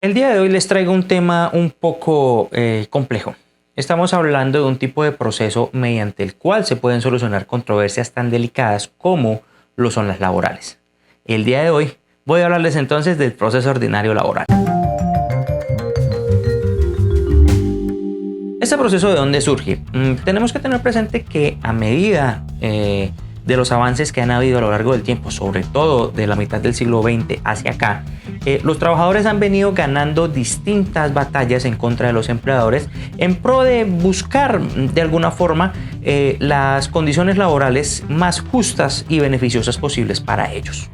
El día de hoy les traigo un tema un poco complejo. Estamos hablando de un tipo de proceso mediante el cual se pueden solucionar controversias tan delicadas como lo son las laborales. El día de hoy voy a hablarles entonces del proceso ordinario laboral. ¿Este proceso de dónde surge? Tenemos que tener presente que a medida de los avances que han habido a lo largo del tiempo, sobre todo de la mitad del siglo XX hacia acá, los trabajadores han venido ganando distintas batallas en contra de los empleadores en pro de buscar de alguna forma las condiciones laborales más justas y beneficiosas posibles para ellos.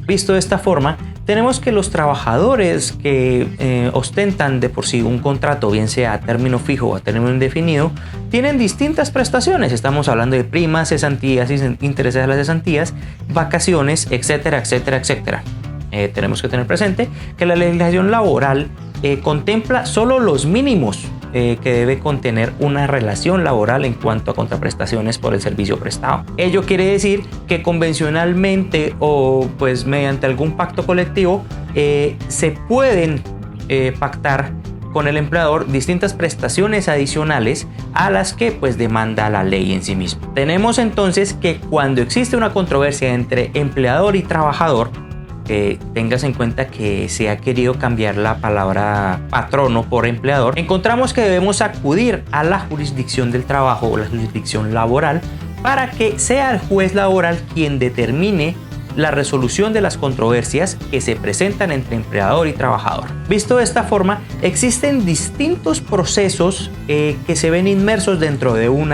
Visto de esta forma, tenemos que los trabajadores que ostentan de por sí un contrato, bien sea a término fijo o a término indefinido, tienen distintas prestaciones. Estamos hablando de primas, cesantías, intereses a las cesantías, vacaciones, etcétera, etcétera, etcétera. Tenemos que tener presente que la legislación laboral contempla solo los mínimos que debe contener una relación laboral en cuanto a contraprestaciones por el servicio prestado. Ello quiere decir que convencionalmente o pues mediante algún pacto colectivo se pueden pactar con el empleador distintas prestaciones adicionales a las que pues demanda la ley en sí misma. Tenemos entonces que cuando existe una controversia entre empleador y trabajador, tengas en cuenta que se ha querido cambiar la palabra patrono por empleador, encontramos que debemos acudir a la jurisdicción del trabajo o la jurisdicción laboral para que sea el juez laboral quien determine la resolución de las controversias que se presentan entre empleador y trabajador. Visto de esta forma, existen distintos procesos que se ven inmersos dentro de un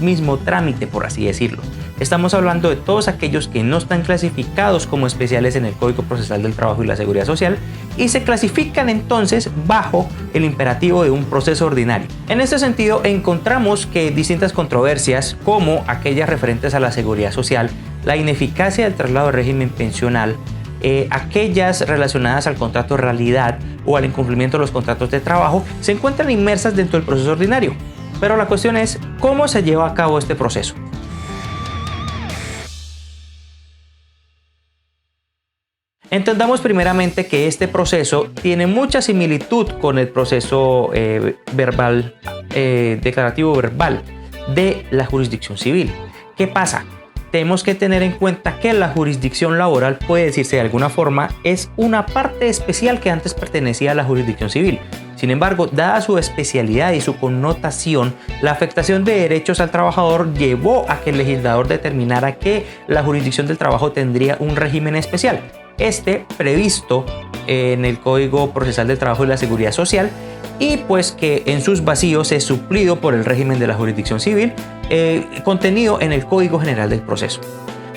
mismo trámite, por así decirlo. Estamos hablando de todos aquellos que no están clasificados como especiales en el Código Procesal del Trabajo y la Seguridad Social y se clasifican entonces bajo el imperativo de un proceso ordinario. En este sentido, encontramos que distintas controversias, como aquellas referentes a la seguridad social, la ineficacia del traslado de régimen pensional, aquellas relacionadas al contrato de realidad o al incumplimiento de los contratos de trabajo, se encuentran inmersas dentro del proceso ordinario. Pero la cuestión es, ¿cómo se lleva a cabo este proceso? Entendamos primeramente que este proceso tiene mucha similitud con el proceso declarativo verbal de la jurisdicción civil. ¿Qué pasa? Tenemos que tener en cuenta que la jurisdicción laboral, puede decirse de alguna forma, es una parte especial que antes pertenecía a la jurisdicción civil. Sin embargo, dada su especialidad y su connotación, la afectación de derechos al trabajador llevó a que el legislador determinara que la jurisdicción del trabajo tendría un régimen especial. Este previsto en el Código Procesal del Trabajo y la Seguridad Social, y pues que en sus vacíos es suplido por el régimen de la jurisdicción civil contenido en el Código General del Proceso.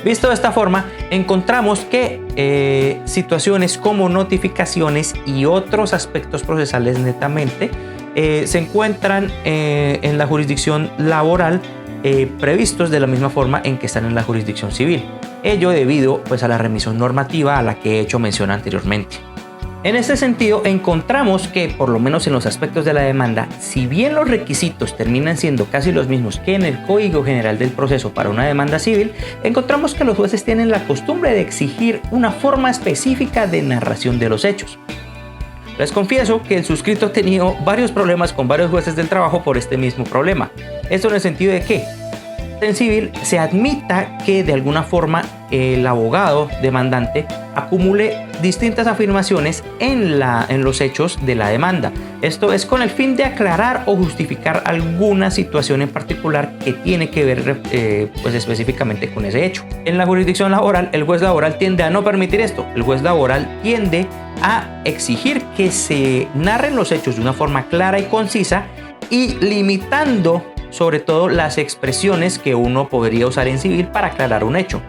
Visto de esta forma, encontramos que situaciones como notificaciones y otros aspectos procesales netamente se encuentran en la jurisdicción laboral previstos de la misma forma en que están en la jurisdicción civil. Ello debido pues a la remisión normativa a la que he hecho mención anteriormente. En este sentido, encontramos que, por lo menos en los aspectos de la demanda, si bien los requisitos terminan siendo casi los mismos que en el Código General del Proceso para una demanda civil, encontramos que los jueces tienen la costumbre de exigir una forma específica de narración de los hechos. Les confieso que el suscrito ha tenido varios problemas con varios jueces del trabajo por este mismo problema. Esto en el sentido de que en civil se admita que de alguna forma el abogado demandante acumule distintas afirmaciones en los hechos de la demanda. Esto es con el fin de aclarar o justificar alguna situación en particular que tiene que ver pues específicamente con ese hecho. En la jurisdicción laboral, el juez laboral tiende a no permitir esto. El juez laboral tiende a exigir que se narren los hechos de una forma clara y concisa y limitando sobre todo las expresiones que uno podría usar en civil para aclarar un hecho.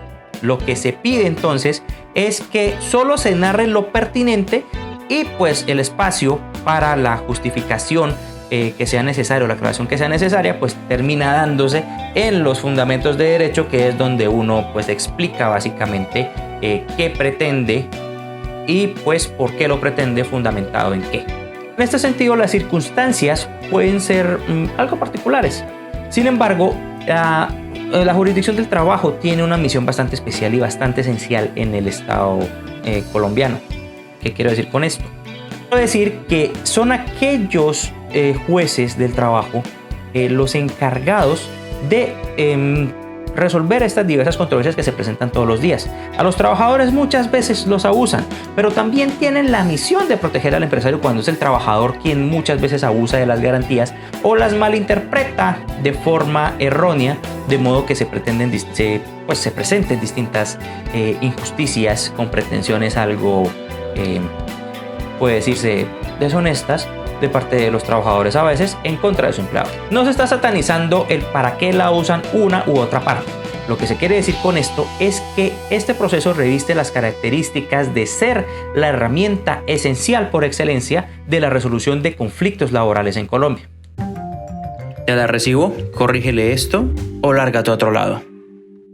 Lo que se pide entonces es que solo se narre lo pertinente y pues el espacio para la justificación que sea necesario, la aclaración que sea necesaria, pues termina dándose en los fundamentos de derecho, que es donde uno pues explica básicamente qué pretende y pues por qué lo pretende, fundamentado en qué. En este sentido, las circunstancias pueden ser algo particulares. Sin embargo, la jurisdicción del trabajo tiene una misión bastante especial y bastante esencial en el Estado colombiano. ¿Qué quiero decir con esto? Quiero decir que son aquellos jueces del trabajo los encargados de resolver estas diversas controversias que se presentan todos los días. A los trabajadores muchas veces los abusan, pero también tienen la misión de proteger al empresario cuando es el trabajador quien muchas veces abusa de las garantías o las malinterpreta de forma errónea, de modo que se presenten distintas injusticias con pretensiones algo, puede decirse, deshonestas de parte de los trabajadores a veces en contra de su empleado. No se está satanizando el para qué la usan una u otra parte. Lo que se quiere decir con esto es que este proceso reviste las características de ser la herramienta esencial por excelencia de la resolución de conflictos laborales en Colombia. ¿Ya la recibo? Corrígele esto o lárgate a otro lado.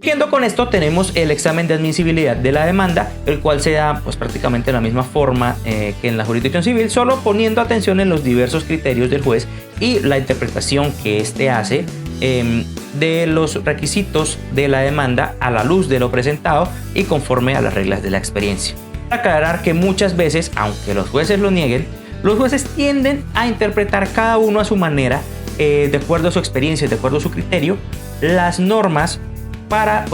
Siguiendo con esto, tenemos el examen de admisibilidad de la demanda, el cual se da prácticamente de la misma forma que en la jurisdicción civil, solo poniendo atención en los diversos criterios del juez y la interpretación que éste hace de los requisitos de la demanda a la luz de lo presentado y conforme a las reglas de la experiencia. Aclarar que muchas veces, aunque los jueces lo nieguen, los jueces tienden a interpretar cada uno a su manera, de acuerdo a su experiencia, de acuerdo a su criterio, las normas para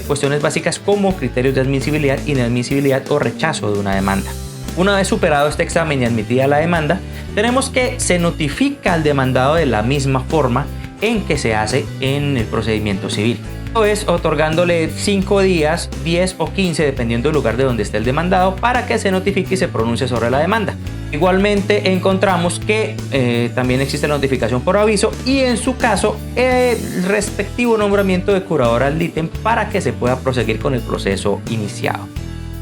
cuestiones básicas como criterios de admisibilidad, inadmisibilidad o rechazo de una demanda. Una vez superado este examen y admitida la demanda, tenemos que se notifica al demandado de la misma forma en que se hace en el procedimiento civil. Esto es otorgándole 5 días, 10 o 15 dependiendo del lugar de donde esté el demandado para que se notifique y se pronuncie sobre la demanda. Igualmente encontramos que también existe la notificación por aviso y en su caso el respectivo nombramiento de curador ad litem para que se pueda proseguir con el proceso iniciado.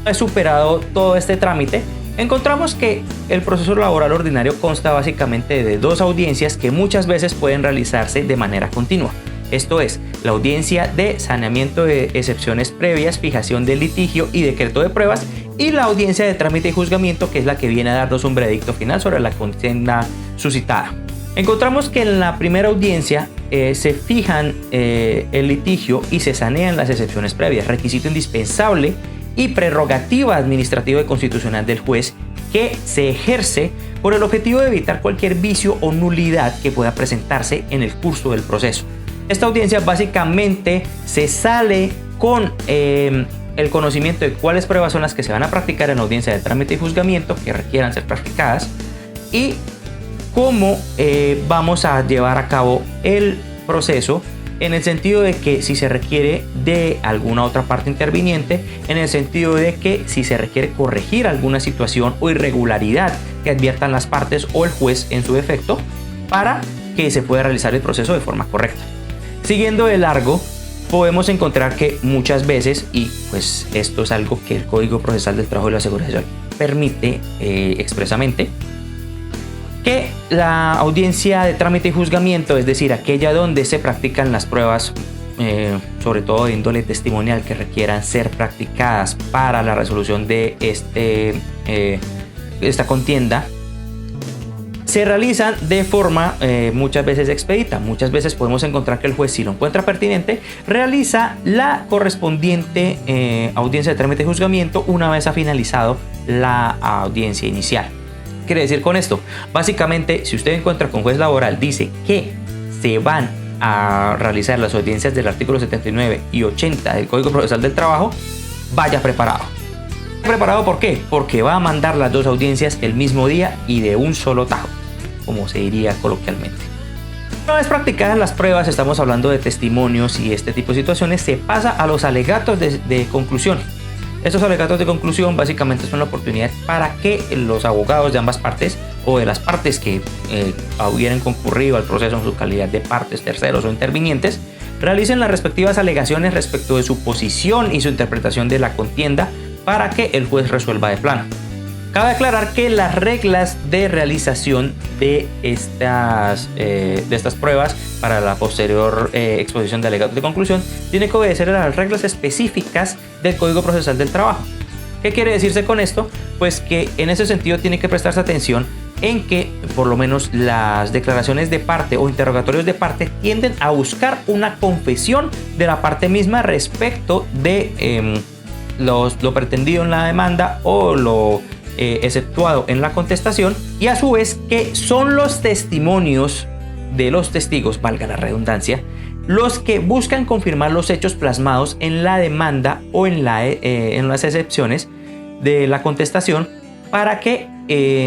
Una vez superado todo este trámite, encontramos que el proceso laboral ordinario consta básicamente de 2 audiencias que muchas veces pueden realizarse de manera continua. Esto es, la audiencia de saneamiento de excepciones previas, fijación del litigio y decreto de pruebas, y la audiencia de trámite y juzgamiento, que es la que viene a darnos un veredicto final sobre la contienda suscitada. Encontramos que en la primera audiencia se fijan el litigio y se sanean las excepciones previas, requisito indispensable y prerrogativa administrativa y constitucional del juez que se ejerce con el objetivo de evitar cualquier vicio o nulidad que pueda presentarse en el curso del proceso. Esta audiencia básicamente se sale con el conocimiento de cuáles pruebas son las que se van a practicar en la audiencia de trámite y juzgamiento que requieran ser practicadas y cómo vamos a llevar a cabo el proceso, en el sentido de que si se requiere de alguna otra parte interviniente, en el sentido de que si se requiere corregir alguna situación o irregularidad que adviertan las partes o el juez en su defecto para que se pueda realizar el proceso de forma correcta. Siguiendo de largo, podemos encontrar que muchas veces, y pues esto es algo que el Código Procesal del Trabajo y la Seguridad Social permite expresamente, que la audiencia de trámite y juzgamiento, es decir, aquella donde se practican las pruebas, sobre todo de índole testimonial, que requieran ser practicadas para la resolución de esta contienda, se realizan de forma muchas veces expedita. Muchas veces podemos encontrar que el juez, si lo encuentra pertinente, realiza la correspondiente audiencia de trámite y juzgamiento una vez ha finalizado la audiencia inicial. ¿Qué quiere decir con esto? Básicamente, si usted encuentra que un juez laboral dice que se van a realizar las audiencias del artículo 79 y 80 del Código Procesal del Trabajo, vaya preparado. ¿Preparado por qué? Porque va a mandar las 2 audiencias el mismo día y de un solo tajo, como se diría coloquialmente. Una vez practicadas las pruebas, estamos hablando de testimonios y este tipo de situaciones, se pasa a los alegatos de conclusión. Estos alegatos de conclusión básicamente son la oportunidad para que los abogados de ambas partes o de las partes que hubieran concurrido al proceso en su calidad de partes, terceros o intervinientes, realicen las respectivas alegaciones respecto de su posición y su interpretación de la contienda para que el juez resuelva de plano. Cabe aclarar que las reglas de realización de estas pruebas para la posterior exposición de alegatos de conclusión tiene que obedecer a las reglas específicas del Código Procesal del Trabajo. ¿Qué quiere decirse con esto? Pues que en ese sentido tiene que prestarse atención en que por lo menos las declaraciones de parte o interrogatorios de parte tienden a buscar una confesión de la parte misma respecto de lo pretendido en la demanda o lo exceptuado en la contestación, y a su vez que son los testimonios de los testigos, valga la redundancia, los que buscan confirmar los hechos plasmados en la demanda o en las excepciones de la contestación para que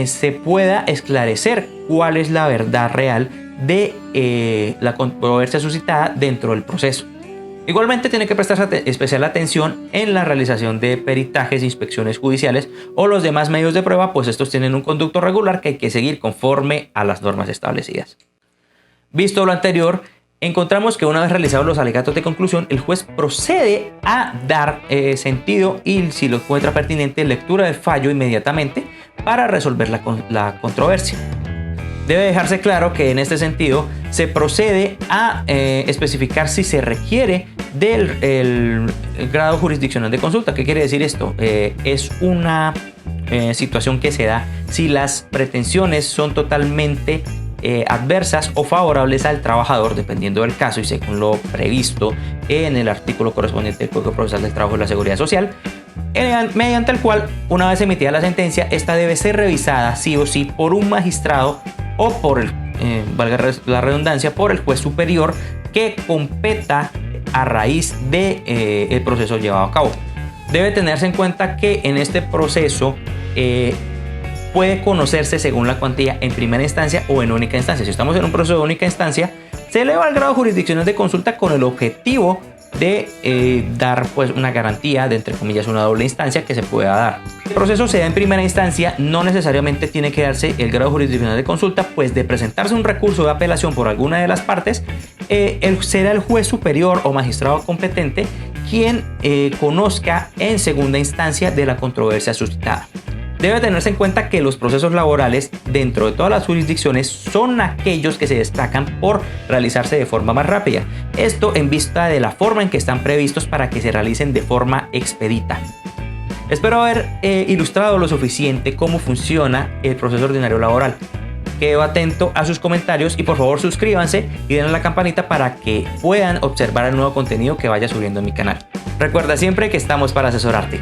se pueda esclarecer cuál es la verdad real de la controversia suscitada dentro del proceso. Igualmente tiene que prestar especial atención en la realización de peritajes, inspecciones judiciales o los demás medios de prueba, pues estos tienen un conducto regular que hay que seguir conforme a las normas establecidas. Visto lo anterior, encontramos que una vez realizados los alegatos de conclusión, el juez procede a dar sentido y, si lo encuentra pertinente, lectura del fallo inmediatamente para resolver la controversia. Debe dejarse claro que en este sentido se procede a especificar si se requiere del grado jurisdiccional de consulta. ¿Qué quiere decir esto? Es una situación que se da si las pretensiones son totalmente adversas o favorables al trabajador, dependiendo del caso y según lo previsto en el artículo correspondiente del Código Procesal del Trabajo y la Seguridad Social, mediante el cual, una vez emitida la sentencia, esta debe ser revisada sí o sí por un magistrado o por valga la redundancia, por el juez superior que competa a raíz de el proceso llevado a cabo. Debe tenerse en cuenta que en este proceso puede conocerse según la cuantía en primera instancia o en única instancia. Si estamos en un proceso de única instancia, se eleva el grado jurisdiccional de consulta con el objetivo de dar pues una garantía de, entre comillas, una doble instancia que se pueda dar. El proceso se da en primera instancia, no necesariamente tiene que darse el grado jurisdiccional de consulta, pues de presentarse un recurso de apelación por alguna de las partes, será el juez superior o magistrado competente quien conozca en segunda instancia de la controversia suscitada. Debe tenerse en cuenta que los procesos laborales dentro de todas las jurisdicciones son aquellos que se destacan por realizarse de forma más rápida. Esto en vista de la forma en que están previstos para que se realicen de forma expedita. Espero haber ilustrado lo suficiente cómo funciona el proceso ordinario laboral. Quedo atento a sus comentarios y por favor suscríbanse y den a la campanita para que puedan observar el nuevo contenido que vaya subiendo en mi canal. Recuerda siempre que estamos para asesorarte.